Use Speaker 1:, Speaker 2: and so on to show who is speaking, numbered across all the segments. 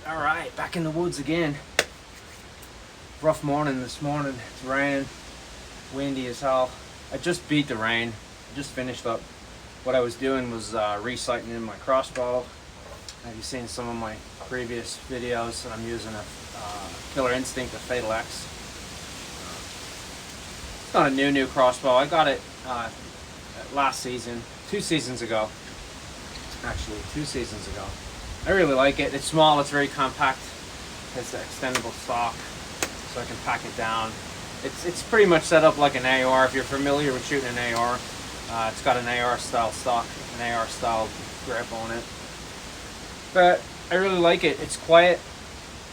Speaker 1: Alright, back in the woods again. Rough morning this morning. It's raining, windy as hell. I just beat the rain. I just finished up. What I was doing was resighting in my crossbow. Have you seen some of my previous videos? I'm using a Killer Instinct, a Fatal X. It's not a new crossbow. I got it last season, 2 seasons ago. Actually, 2 seasons ago. I really like it. It's small, it's very compact. It's an extendable stock, so I can pack it down. It's pretty much set up like an AR. If you're familiar with shooting an AR, it's got an AR style stock, an AR style grip on it. But I really like it. It's quiet.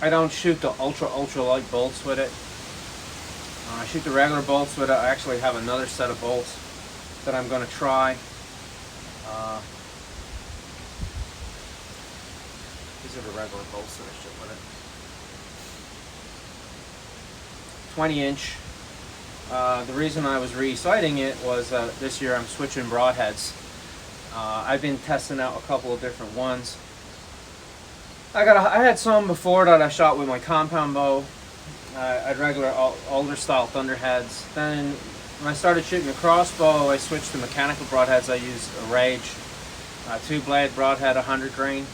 Speaker 1: I don't shoot the ultra light bolts with it. I shoot the regular bolts with it. I actually have another set of bolts that I'm going to try. These are the regular bolts that I shoot with it. 20 inch. The reason I was resighting it was this year I'm switching broadheads. I've been testing out a couple of different ones. I had some before that I shot with my compound bow. I had regular older style thunderheads. Then when I started shooting a crossbow, I switched to mechanical broadheads. I used a Rage 2-blade broadhead, 100 grain.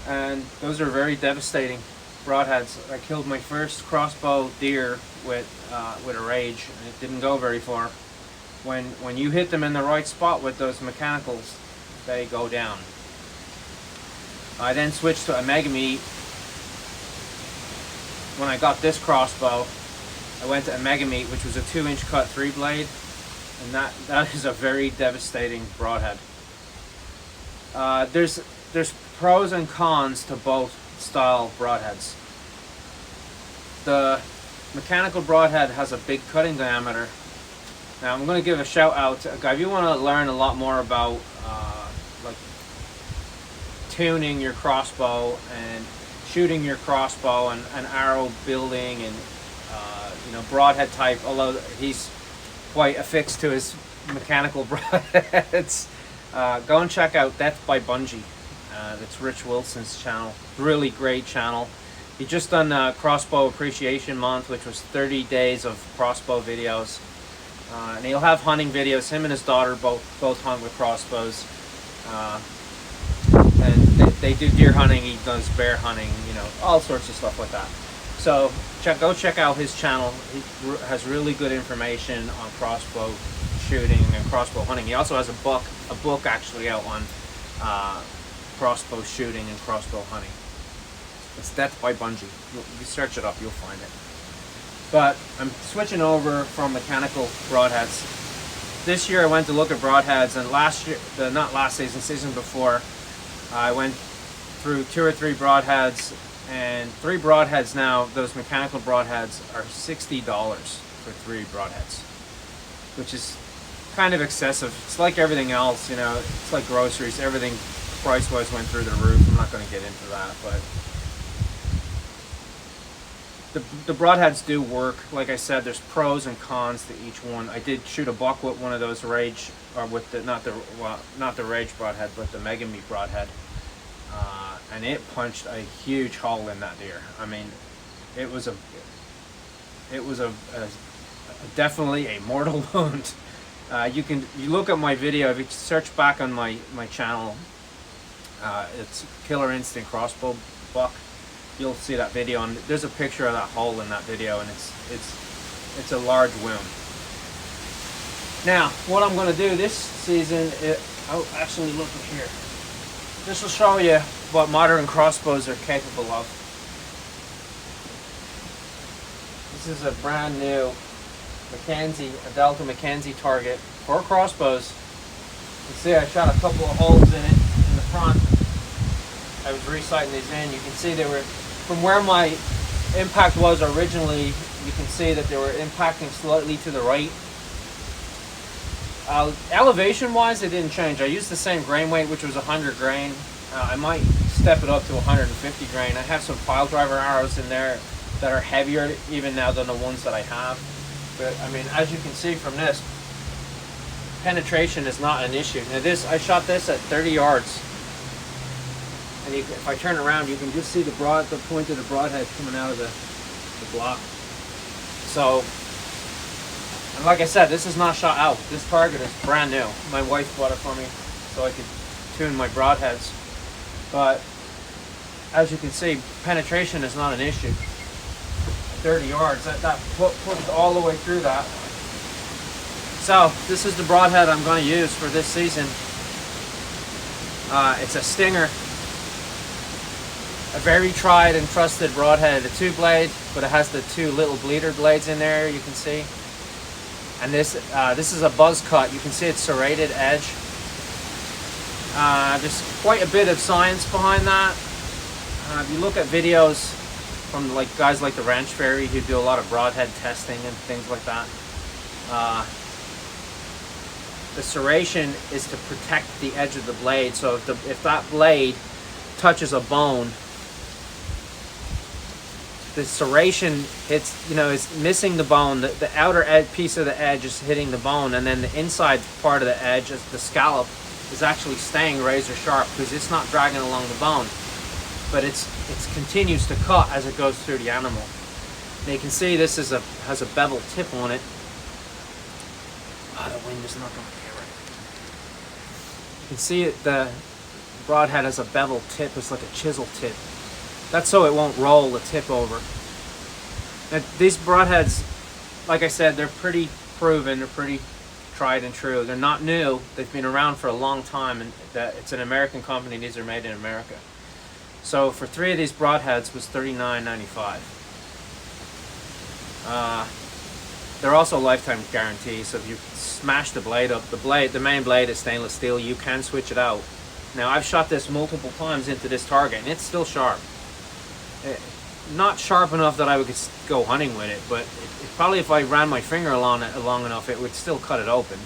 Speaker 1: And those are very devastating broadheads. I killed my first crossbow deer with a Rage, and it didn't go very far. When you hit them in the right spot with those mechanicals, they go down. I then switched to a Mega Meat. When I got this crossbow, I went to a Mega Meat, which was a 2-inch cut 3-blade, and that is a very devastating broadhead. There's pros and cons to both style broadheads. The mechanical broadhead has a big cutting diameter. Now I'm going to give a shout out to a guy. If you want to learn a lot more about like tuning your crossbow and shooting your crossbow and arrow building and broadhead type, although he's quite affixed to his mechanical broadheads, go and check out Death by Bunjie. That's Rich Wilson's channel. Really great channel. He just done Crossbow Appreciation Month, which was 30 days of crossbow videos. And he'll have hunting videos. Him and his daughter both hunt with crossbows. And they do deer hunting. He does bear hunting. All sorts of stuff like that. So go check out his channel. He has really good information on crossbow shooting and crossbow hunting. He also has a book actually out on crossbow shooting and crossbow hunting. It's Death by Bunjie. You search it up, you'll find it. But I'm switching over from mechanical broadheads. This year I went to look at broadheads, and last year, not last season, season before, I went through 2 or 3 broadheads, and 3 broadheads now, those mechanical broadheads, are $60 for 3 broadheads, which is kind of excessive. It's like everything else, it's like groceries. Everything price-wise went through the roof. I'm not going to get into that, but the broadheads do work. Like I said, there's pros and cons to each one. I did shoot a buck with one of those Rage, or with not the Rage broadhead, but the Mega Meat broadhead, and it punched a huge hole in that deer. I mean, it was definitely a mortal wound. You look at my video. If you search back on my channel, it's Killer Instinct crossbow buck. You'll see that video, and there's a picture of that hole in that video, and it's a large wound. Now, what I'm going to do this season, I'll actually look here. This will show you what modern crossbows are capable of. This is a brand new a Delta Mackenzie target for crossbows. You can see I shot a couple of holes in it in the front. I was resighting these in. You can see they were, from where my impact was originally, you can see that they were impacting slightly to the right. Elevation wise, it didn't change. I used the same grain weight, which was 100 grain. I might step it up to 150 grain. I have some pile driver arrows in there that are heavier even now than the ones that I have. But I mean, as you can see from this, penetration is not an issue. Now I shot this at 30 yards. And if I turn around, you can just see the point of the broadhead coming out of the block. So, and like I said, this is not shot out. This target is brand new. My wife bought it for me so I could tune my broadheads. But as you can see, penetration is not an issue. 30 yards, that pushed all the way through that. So this is the broadhead I'm going to use for this season. It's a Stinger, a very tried and trusted broadhead, a 2-blade, but it has the 2 little bleeder blades in there, you can see. And this is a buzz cut. You can see it's serrated edge. There's quite a bit of science behind that. If you look at videos from guys like the Ranch Fairy who do a lot of broadhead testing and things like that, the serration is to protect the edge of the blade. So if that blade touches a bone, the serration is missing the bone. The outer piece of the edge is hitting the bone, and then the inside part of the edge, the scallop, is actually staying razor sharp because it's not dragging along the bone, but it continues to cut as it goes through the animal. And you can see this has a bevel tip on it. Oh, the wind is not going to get right. You can see the broadhead has a bevel tip. It's like a chisel tip. That's so it won't roll the tip over. Now, these broadheads, like I said, they're pretty proven. They're pretty tried and true. They're not new. They've been around for a long time, and it's an American company. These are made in America. So for 3 of these broadheads was $39.95. They're also lifetime guarantees. So if you smash the blade up, the main blade is stainless steel. You can switch it out. Now I've shot this multiple times into this target, and it's still sharp. Not sharp enough that I would go hunting with it, but probably if I ran my finger along it long enough, it would still cut it open.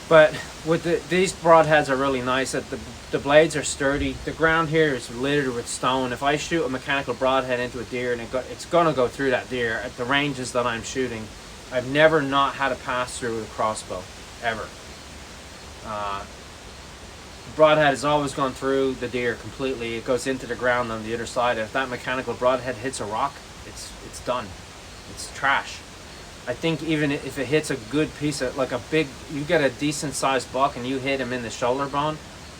Speaker 1: But with these broadheads are really nice. That the blades are sturdy. The ground here is littered with stone. If I shoot a mechanical broadhead into a deer, and it's going to go through that deer at the ranges that I'm shooting, I've never not had a pass through with a crossbow, ever. The broadhead has always gone through the deer completely. It goes into the ground on the other side. If that mechanical broadhead hits a rock, it's done. It's trash. I think even if it hits a good piece of, you get a decent sized buck and you hit him in the shoulder bone,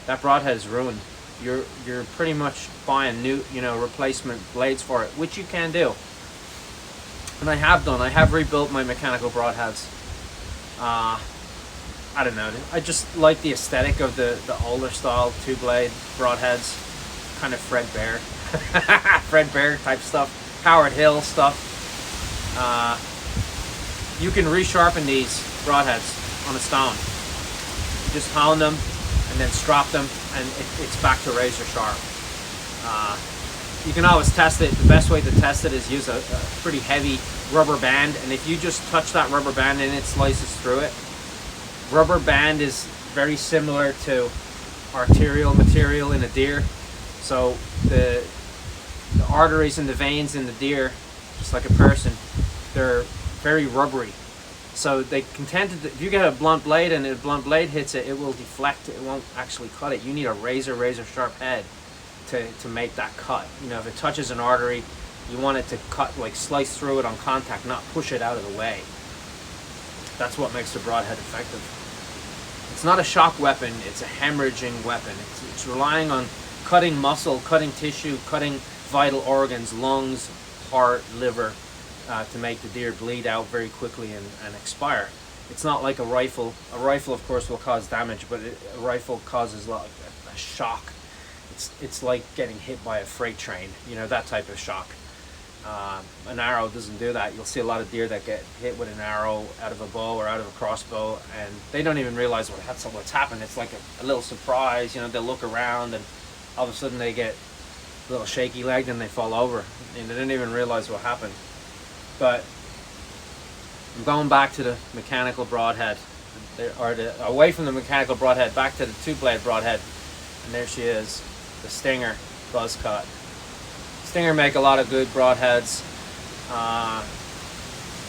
Speaker 1: that broadhead is ruined. You're pretty much buying new, replacement blades for it, which you can do. And I have done. I have rebuilt my mechanical broadheads. I don't know. I just like the aesthetic of the older style 2-blade broadheads, kind of Fred Bear, Fred Bear type stuff, Howard Hill stuff. You can resharpen these broadheads on a stone. You just pound them and then strop them, and it's back to razor sharp. You can always test it. The best way to test it is use a pretty heavy rubber band, and if you just touch that rubber band and it slices through it, rubber band is very similar to arterial material in a deer. So the arteries and the veins in the deer, just like a person, they're very rubbery. So they can tend to, if you get a blunt blade and a blunt blade hits it, it will deflect it. It won't actually cut it. You need a razor sharp head to make that cut. If it touches an artery, you want it to cut, slice through it on contact, not push it out of the way. That's what makes the broadhead effective. It's not a shock weapon, it's a hemorrhaging weapon. It's relying on cutting muscle, cutting tissue, cutting vital organs, lungs, heart, liver, to make the deer bleed out very quickly and expire. It's not like a rifle. A rifle, of course, will cause damage, but a rifle causes a shock. It's like getting hit by a freight train, that type of shock. An arrow doesn't do that. You'll see a lot of deer that get hit with an arrow out of a bow or out of a crossbow, and they don't even realize what's happened. It's like a little surprise. They'll look around, and all of a sudden they get a little shaky legged and they fall over, and they didn't even realize what happened. But I'm going back to the mechanical broadhead, away from the mechanical broadhead, back to the 2-blade broadhead, and there she is, the Stinger buzz cut. Stinger make a lot of good broadheads.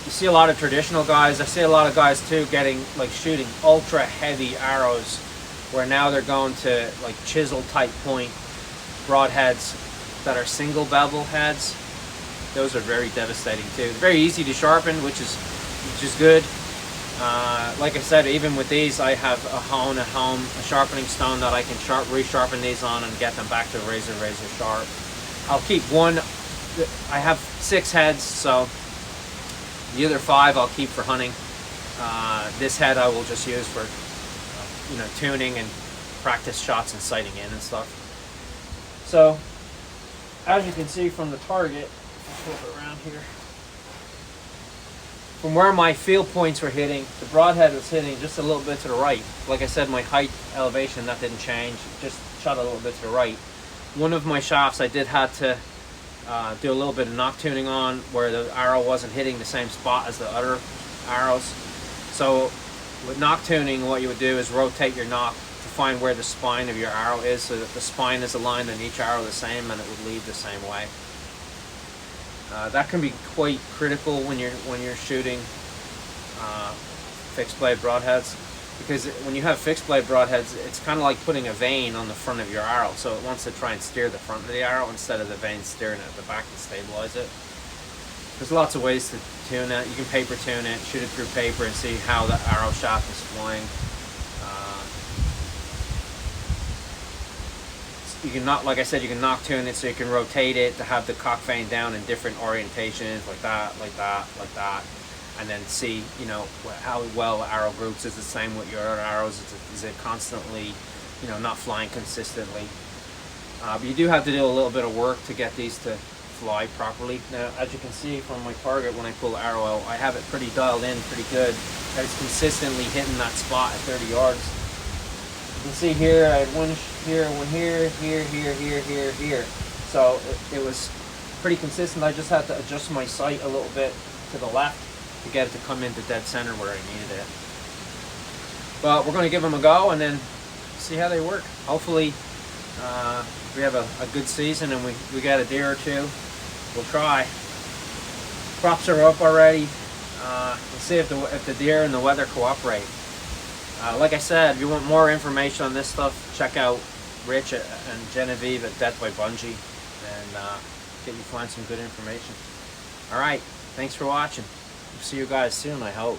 Speaker 1: You see a lot of traditional guys. I see a lot of guys too shooting ultra heavy arrows, where now they're going to chisel type point, broadheads that are single bevel heads. Those are very devastating too. Very easy to sharpen, which is good. Like I said, even with these, I have a hone at home, a sharpening stone that I can resharpen these on and get them back to razor sharp. I'll keep one. I have 6 heads, so the other 5 I'll keep for hunting. This head I will just use for tuning and practice shots and sighting in and stuff. So as you can see from the target, I'll flip it around here. From where my field points were hitting, the broadhead was hitting just a little bit to the right. Like I said, my height elevation, that didn't change, just shot a little bit to the right. One of my shafts I did have to do a little bit of knock tuning on, where the arrow wasn't hitting the same spot as the other arrows. So with knock tuning, what you would do is rotate your knock to find where the spine of your arrow is, so that the spine is aligned on each arrow the same and it would lead the same way. That can be quite critical when you're shooting fixed blade broadheads, because when you have fixed blade broadheads, it's kind of like putting a vane on the front of your arrow, so it wants to try and steer the front of the arrow instead of the vane steering it at the back to stabilize it. There's lots of ways to tune it. You can paper tune it, shoot it through paper and see how the arrow shaft is flying. You can like I said, you can knock tune it, so you can rotate it to have the cock vane down in different orientations, like that, and then see, how well the arrow groups. Is the same with your other arrows? Is it constantly, not flying consistently? But you do have to do a little bit of work to get these to fly properly. Now, as you can see from my target, when I pull the arrow out, I have it pretty dialed in, pretty good. It's consistently hitting that spot at 30 yards. You can see here, I had one here, one here, here. So it was pretty consistent. I just had to adjust my sight a little bit to the left to get it to come into dead center where I needed it. But we're going to give them a go and then see how they work. Hopefully we have a good season and we got a deer or two. We'll try. Crops are up already. We'll see if the deer and the weather cooperate. Like I said, if you want more information on this stuff, check out Rich and Genevieve at Death by Bunjie, and get you find some good information. Alright, thanks for watching. See you guys soon, I hope.